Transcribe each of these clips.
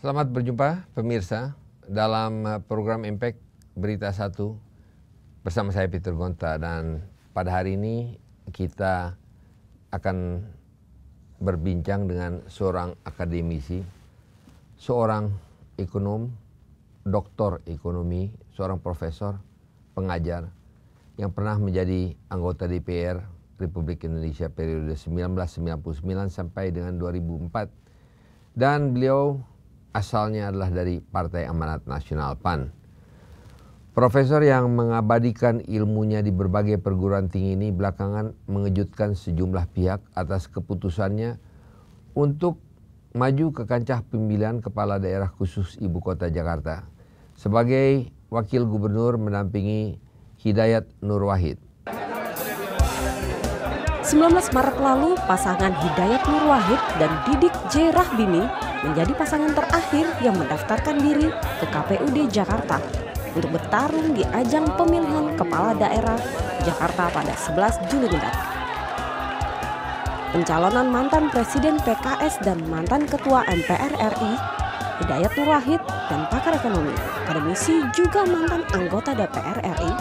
Selamat berjumpa pemirsa dalam program Impact Berita 1 bersama saya Peter Gonta, dan pada hari ini kita akan berbincang dengan seorang akademisi, seorang ekonom, doktor ekonomi, seorang profesor, pengajar yang pernah menjadi anggota DPR Republik Indonesia periode 1999 sampai dengan 2004, dan beliau asalnya adalah dari Partai Amanat Nasional PAN. Profesor yang mengabadikan ilmunya di berbagai perguruan tinggi ini belakangan mengejutkan sejumlah pihak atas keputusannya untuk maju ke kancah pemilihan kepala daerah khusus Ibu Kota Jakarta sebagai wakil gubernur mendampingi Hidayat Nur Wahid. 19 Maret lalu, pasangan Hidayat Nur Wahid dan Didik J. Rahbini menjadi pasangan terakhir yang mendaftarkan diri ke KPUD Jakarta untuk bertarung di ajang pemilihan kepala daerah Jakarta pada 11 Juli mendatang. Pencalonan mantan Presiden PKS dan mantan Ketua MPR RI, Hidayat Nur Wahid, dan pakar ekonomi, akademisi juga mantan anggota DPR RI,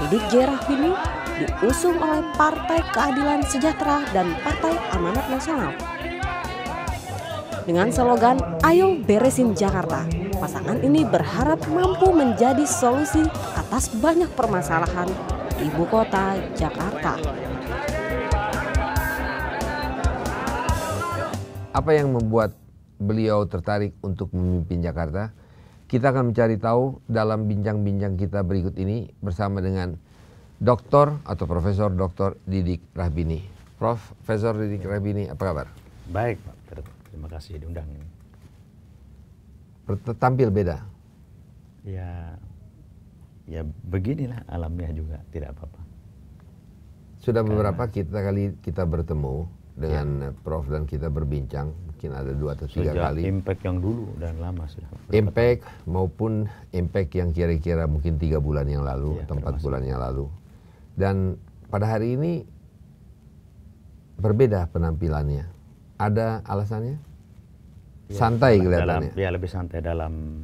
Didik J. Rahbini, diusung oleh Partai Keadilan Sejahtera dan Partai Amanat Nasional. Dengan slogan "Ayo Beresin Jakarta", pasangan ini berharap mampu menjadi solusi atas banyak permasalahan Ibu Kota Jakarta. Apa yang membuat beliau tertarik untuk memimpin Jakarta? Kita akan mencari tahu dalam bincang-bincang kita berikut ini bersama dengan Doktor atau Profesor Dr. Didik Rahbini. Profesor Didik Rahbini, apa kabar? Baik, Pak. Terima kasih diundang ini. Tampil beda? Ya beginilah alamnya juga, tidak apa-apa. Sudah beberapa kali kita bertemu dengan Prof dan kita berbincang, mungkin ada 2 atau 3 kali. Impact yang dulu dan lama sudah. Impact maupun Impact yang kira-kira mungkin 3 bulan yang lalu atau 4 bulan yang lalu. Dan pada hari ini berbeda penampilannya. Ada alasannya? Santai kelihatannya. Ya, lebih santai dalam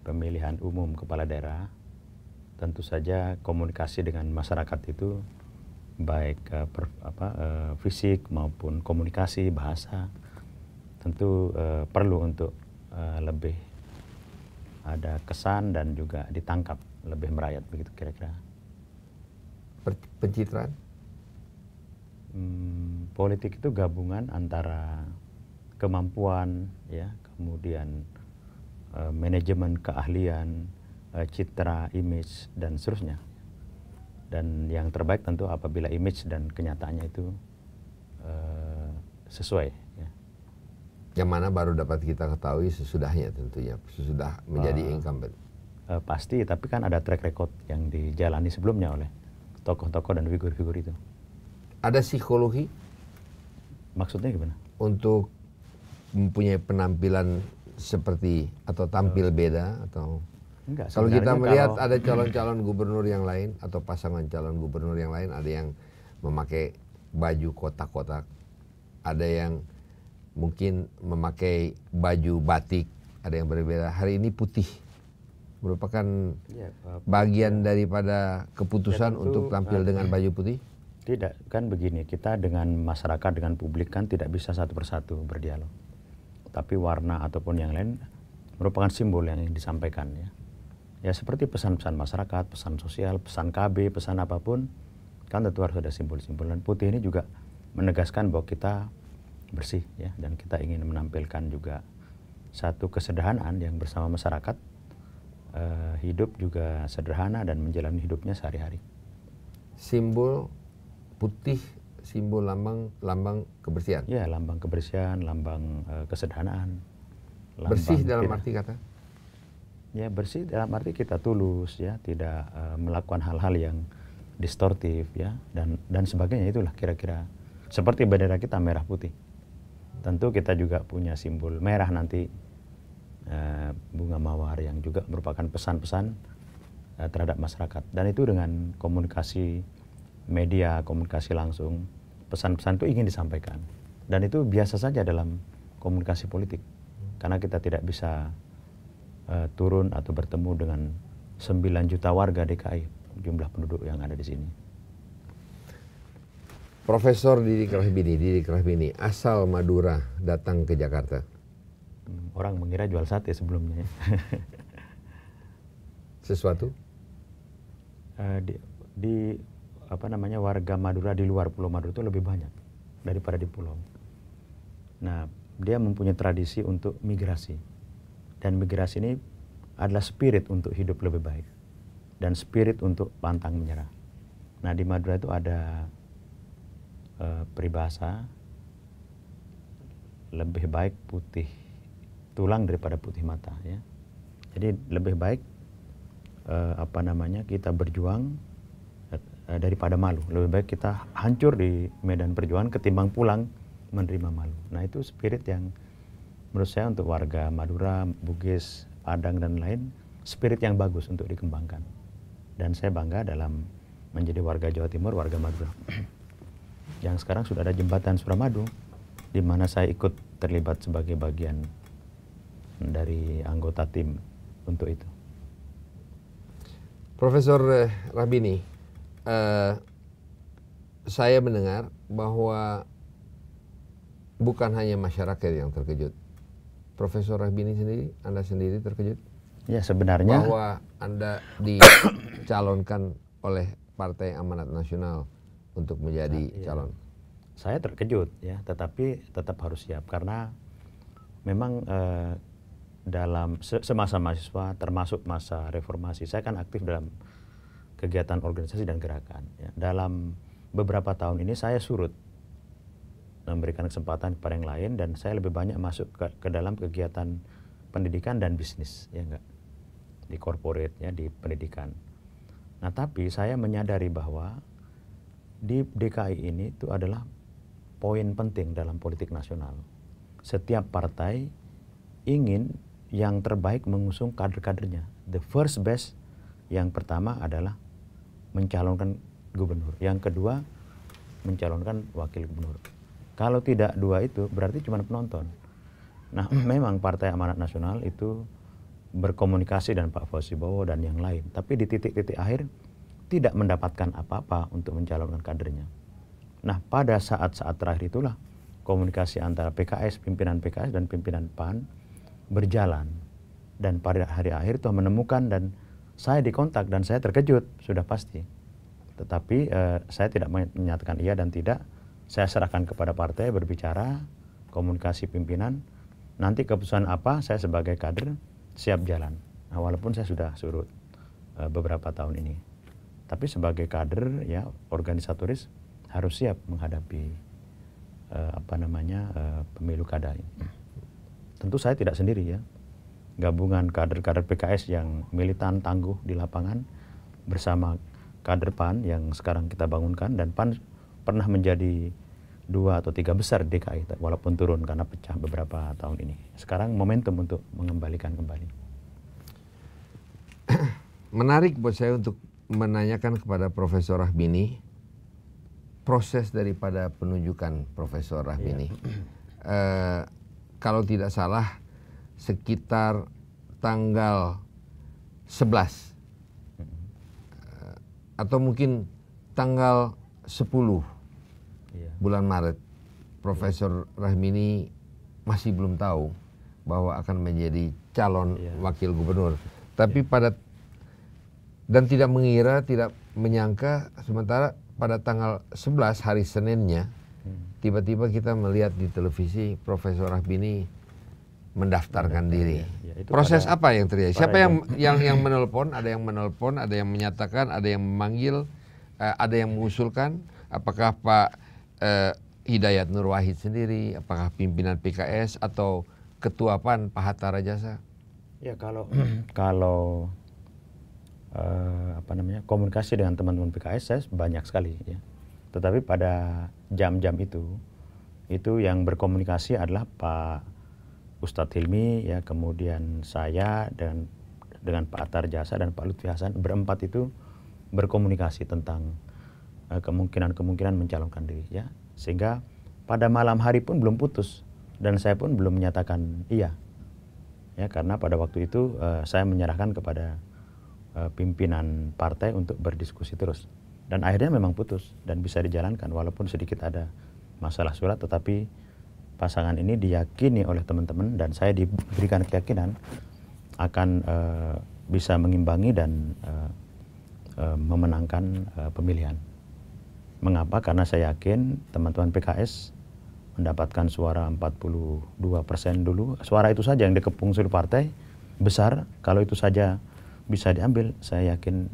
pemilihan umum kepala daerah. Tentu saja komunikasi dengan masyarakat itu baik fisik maupun komunikasi bahasa tentu perlu untuk lebih ada kesan dan juga ditangkap, lebih merayat begitu kira-kira. Pencitraan? Politik itu gabungan antara kemampuan, ya, kemudian manajemen keahlian, citra, image, dan seterusnya. Dan yang terbaik tentu apabila image dan kenyataannya itu sesuai. Ya. Yang mana baru dapat kita ketahui sesudahnya tentunya, sesudah menjadi incumbent. Pasti, tapi kan ada track record yang dijalani sebelumnya oleh tokoh-tokoh dan figur-figur itu. Ada psikologi? Maksudnya gimana? Untuk mempunyai penampilan seperti atau tampil beda atau? Enggak, kalau kita melihat ada calon-calon gubernur yang lain atau pasangan calon gubernur yang lain, ada yang memakai baju kotak-kotak, ada yang mungkin memakai baju batik, ada yang berbeda. Hari ini putih merupakan bagian daripada keputusan untuk tampil dengan baju putih? Tidak, kan begini, kita dengan masyarakat, dengan publik kan tidak bisa satu persatu berdialog. Tapi warna ataupun yang lain merupakan simbol yang ingin disampaikan, ya. Ya seperti pesan-pesan masyarakat, pesan sosial, pesan KB, pesan apapun, kan tentu harus ada simbol-simbol. Dan putih ini juga menegaskan bahwa kita bersih, ya, dan kita ingin menampilkan juga satu kesederhanaan yang bersama masyarakat, hidup juga sederhana dan menjalani hidupnya sehari-hari. Simbol putih, simbol lambang kebersihan. Ya, lambang kebersihan, lambang kesederhanaan. Bersih dalam arti kata? Ya, bersih dalam arti kita tulus, ya, tidak melakukan hal-hal yang distortif, ya, dan sebagainya. Itulah kira-kira seperti bendera kita merah putih. Tentu kita juga punya simbol merah nanti, bunga mawar yang juga merupakan pesan-pesan terhadap masyarakat. Dan itu dengan komunikasi media, komunikasi langsung, pesan-pesan itu ingin disampaikan. Dan itu biasa saja dalam komunikasi politik. karena kita tidak bisa turun atau bertemu dengan 9 juta warga DKI jumlah penduduk yang ada di sini. Profesor Didik Rahbini asal Madura datang ke Jakarta. Orang mengira jual sate sebelumnya. Sesuatu? Di warga Madura di luar Pulau Madura itu lebih banyak daripada di pulau. Nah, dia mempunyai tradisi untuk migrasi. Dan migrasi ini adalah spirit untuk hidup lebih baik. Dan spirit untuk pantang menyerah. Nah, di Madura itu ada peribahasa, lebih baik putih tulang daripada putih mata, ya. Jadi lebih baik kita berjuang daripada malu. Lebih baik kita hancur di medan perjuangan ketimbang pulang menerima malu. Nah, itu spirit yang menurut saya untuk warga Madura, Bugis, Padang dan lain, spirit yang bagus untuk dikembangkan. Dan saya bangga dalam menjadi warga Jawa Timur, warga Madura. Yang sekarang sudah ada jembatan Suramadu, di mana saya ikut terlibat sebagai bagian dari anggota tim untuk itu. Profesor Rahbini, saya mendengar bahwa bukan hanya masyarakat yang terkejut. Profesor Rahbini sendiri, Anda sendiri terkejut? Ya, sebenarnya bahwa Anda dicalonkan oleh Partai Amanat Nasional untuk menjadi calon. Saya terkejut, ya, tetapi tetap harus siap karena memang dalam semasa mahasiswa, termasuk masa reformasi, saya kan aktif dalam kegiatan organisasi dan gerakan. Ya. Dalam beberapa tahun ini saya surut memberikan kesempatan kepada yang lain, dan saya lebih banyak masuk ke dalam kegiatan pendidikan dan bisnis, ya enggak, di corporate, ya, di pendidikan. Nah, tapi saya menyadari bahwa di DKI ini itu adalah poin penting dalam politik nasional. Setiap partai ingin yang terbaik mengusung kader-kadernya. The first best, yang pertama adalah mencalonkan gubernur. Yang kedua, mencalonkan wakil gubernur. Kalau tidak dua itu, berarti cuma penonton. Nah, memang Partai Amanat Nasional itu berkomunikasi dengan Pak Fauzi Bowo dan yang lain. Tapi di titik-titik akhir, tidak mendapatkan apa-apa untuk mencalonkan kadernya. Nah, pada saat-saat terakhir itulah komunikasi antara PKS, pimpinan PKS dan pimpinan PAN berjalan. Dan pada hari akhir itu menemukan, dan saya dikontak dan saya terkejut, sudah pasti. Tetapi saya tidak menyatakan iya dan tidak. Saya serahkan kepada partai berbicara, komunikasi pimpinan. Nanti keputusan apa, saya sebagai kader siap jalan. Nah, walaupun saya sudah surut beberapa tahun ini. Tapi sebagai kader, ya, organisatoris harus siap menghadapi pemilu kada ini. Tentu saya tidak sendiri, ya. Gabungan kader-kader PKS yang militan tangguh di lapangan bersama kader PAN yang sekarang kita bangunkan, dan PAN pernah menjadi 2 atau 3 besar DKI walaupun turun karena pecah beberapa tahun ini. Sekarang momentum untuk mengembalikan kembali. Menarik buat saya untuk menanyakan kepada Profesor Rahbini proses daripada penunjukan Profesor Rahbini. Kalau tidak salah sekitar tanggal 11 atau mungkin tanggal 10 bulan Maret, Profesor Rahbini masih belum tahu bahwa akan menjadi calon wakil gubernur. Tapi dan tidak mengira, tidak menyangka, sementara pada tanggal 11 hari Seninnya, tiba-tiba kita melihat di televisi Profesor Rahbini mendaftarkan diri. Proses apa yang terjadi? Siapa yang menelpon? Ada yang menelpon, ada yang menyatakan, ada yang memanggil, ada yang mengusulkan. Apakah Pak Hidayat Nur Wahid sendiri, apakah pimpinan PKS atau Ketua PAN Pak Hatta Rajasa? Ya, kalau komunikasi dengan teman-teman PKS saya banyak sekali, ya. Tetapi pada jam-jam itu yang berkomunikasi adalah Pak Ustadz Hilmi, ya, kemudian saya dengan Pak Hatta Rajasa dan Pak Lutfi Hasan, berempat itu berkomunikasi tentang kemungkinan mencalonkan diri, ya. Sehingga pada malam hari pun belum putus, dan saya pun belum menyatakan iya ya, karena pada waktu itu saya menyerahkan kepada pimpinan partai untuk berdiskusi terus, dan akhirnya memang putus dan bisa dijalankan walaupun sedikit ada masalah surat, tetapi pasangan ini diyakini oleh teman-teman dan saya diberikan keyakinan akan bisa mengimbangi dan memenangkan pemilihan. Mengapa? Karena saya yakin teman-teman PKS mendapatkan suara 42% dulu. Suara itu saja yang dikepung seluruh partai besar. Kalau itu saja bisa diambil, saya yakin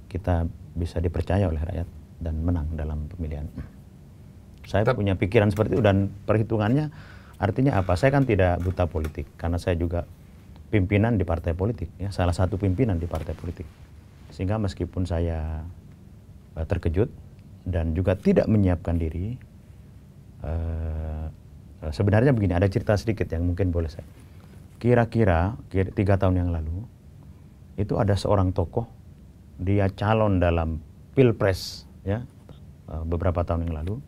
kita bisa dipercaya oleh rakyat dan menang dalam pemilihan. Saya punya pikiran seperti itu dan perhitungannya artinya apa? Saya kan tidak buta politik karena saya juga pimpinan di partai politik, ya, salah satu pimpinan di partai politik. Sehingga meskipun saya terkejut dan juga tidak menyiapkan diri, sebenarnya begini, ada cerita sedikit yang mungkin boleh saya. Kira-kira 3 tahun yang lalu, itu ada seorang tokoh, dia calon dalam Pilpres, ya, beberapa tahun yang lalu,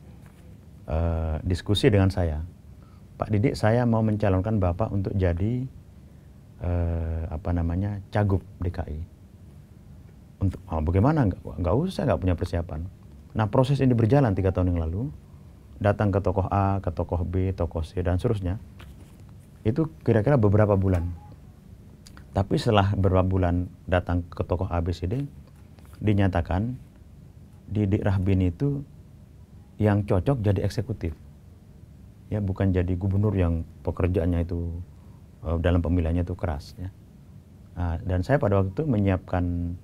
diskusi dengan saya, Pak Didik, saya mau mencalonkan Bapak untuk jadi cagup DKI. Untuk bagaimana? Nggak usah, nggak punya persiapan. Nah, proses ini berjalan 3 tahun yang lalu. Datang ke tokoh A, ke tokoh B, tokoh C, dan seterusnya. Itu kira-kira beberapa bulan. Tapi setelah beberapa bulan datang ke tokoh A, B, C, D, dinyatakan Didik Rahbini itu yang cocok jadi eksekutif. Ya, bukan jadi gubernur yang pekerjaannya itu dalam pemilihannya itu keras. Ya. Nah, dan saya pada waktu itu menyiapkan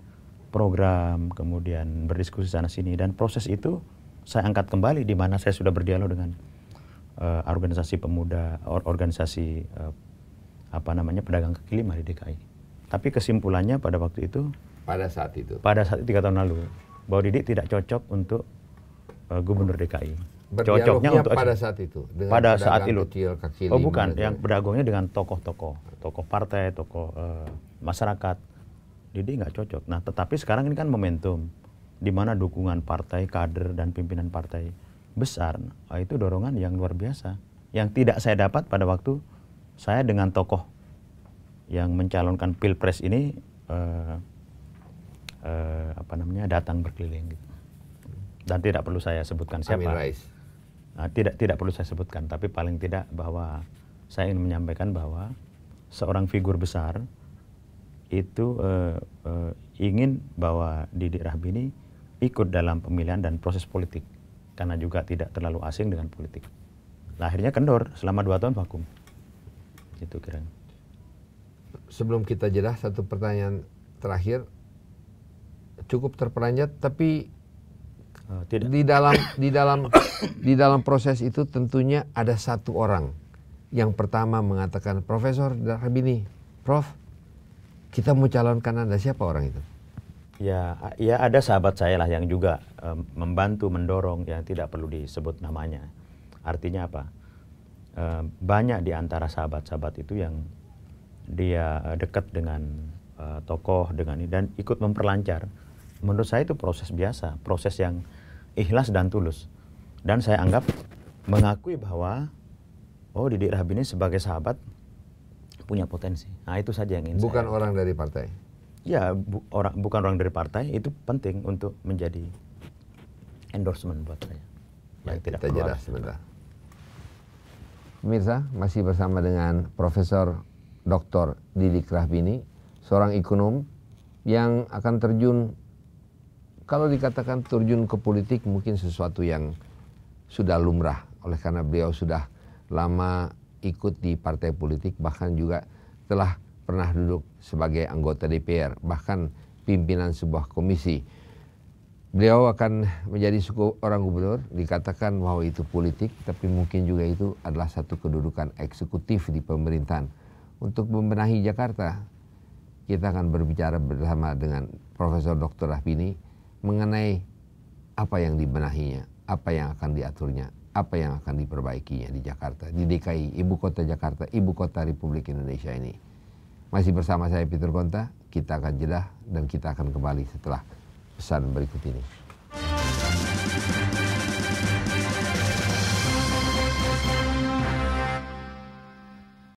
program, kemudian berdiskusi sana-sini, dan proses itu saya angkat kembali di mana saya sudah berdialog dengan organisasi pemuda, organisasi pedagang kaki lima di DKI. Tapi kesimpulannya pada waktu itu, pada saat 3 tahun lalu, bahwa Didik tidak cocok untuk gubernur DKI. Cocoknya untuk pada saat itu, dengan pada saat itu. Kaki lima. Oh bukan, yang pedagangnya dengan tokoh partai, tokoh masyarakat. Didik nggak cocok. Nah, tetapi sekarang ini kan momentum di mana dukungan partai, kader, dan pimpinan partai besar, itu dorongan yang luar biasa. Yang tidak saya dapat pada waktu saya dengan tokoh yang mencalonkan Pilpres ini datang berkeliling. Gitu. Dan tidak perlu saya sebutkan siapa. Amin Rais. Nah, tidak perlu saya sebutkan, tapi paling tidak bahwa saya ingin menyampaikan bahwa seorang figur besar itu ingin bahwa Didik Rahbini ikut dalam pemilihan dan proses politik karena juga tidak terlalu asing dengan politik. Nah, akhirnya kendor selama 2 tahun vakum. Itu kira. Sebelum kita jeda, satu pertanyaan terakhir, cukup terperanjat, tapi tidak. Di dalam proses itu tentunya ada satu orang yang pertama mengatakan, Profesor Rahbini, Prof, kita mau calonkan Anda. Siapa orang itu? Ya ada sahabat saya lah yang juga membantu, mendorong, yang tidak perlu disebut namanya. Artinya apa? Banyak di antara sahabat-sahabat itu yang dia dekat dengan tokoh, dengan ini, dan ikut memperlancar. Menurut saya itu proses biasa, proses yang ikhlas dan tulus. Dan saya anggap mengakui bahwa Didik Rahbini sebagai sahabat punya potensi. Nah, itu saja yang ingin bukan saya. Orang dari partai? Ya, bukan orang dari partai, itu penting untuk menjadi endorsement buat saya. Baik, kita jeda sebentar. Pemirsa, masih bersama dengan Profesor Dr. Didik Rahbini, seorang ekonom yang akan terjun, kalau dikatakan terjun ke politik mungkin sesuatu yang sudah lumrah, oleh karena beliau sudah lama ikut di partai politik, bahkan juga telah pernah duduk sebagai anggota DPR, bahkan pimpinan sebuah komisi. Beliau akan menjadi orang gubernur, dikatakan bahwa itu politik, tapi mungkin juga itu adalah satu kedudukan eksekutif di pemerintahan. Untuk membenahi Jakarta, kita akan berbicara bersama dengan Profesor Dr. Rahbini mengenai apa yang dibenahinya, apa yang akan diaturnya, apa yang akan diperbaikinya di Jakarta, di DKI, ibu kota Jakarta, ibu kota Republik Indonesia ini. Masih bersama saya Peter Gonta, kita akan jeda dan kita akan kembali setelah pesan berikut ini.